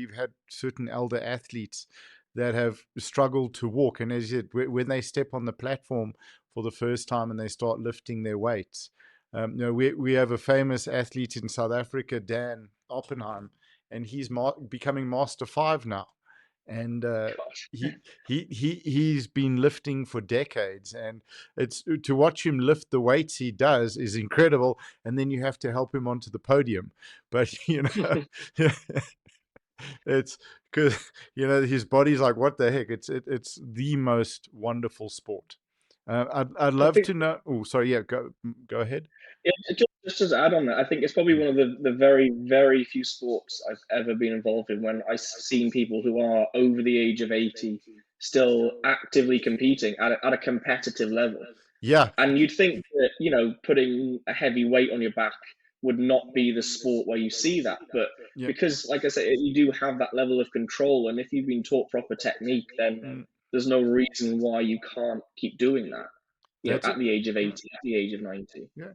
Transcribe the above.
we've had certain elder athletes that have struggled to walk. And as you said, when they step on the platform for the first time and they start lifting their weights, we have a famous athlete in South Africa, Dan Oppenheim, and he's becoming Master 5 now. And Gosh. he's been lifting for decades, and it's to watch him lift the weights he does is incredible. And then you have to help him onto the podium, but it's because his body's like, what the heck? It's the most wonderful sport. I'd I love think to know. Oh, sorry, yeah, go ahead. yeah, just to add on that, I think it's probably one of the very, very few sports I've ever been involved in when I've seen people who are over the age of 80 still actively competing at a competitive level. Yeah, And you'd think that, putting a heavy weight on your back would not be the sport where you see that. But yeah. because, like I said, you do have that level of control, and if you've been taught proper technique, then Mm, there's no reason why you can't keep doing that, that's at it. the age of Yeah. 80, at the age of 90. Yeah.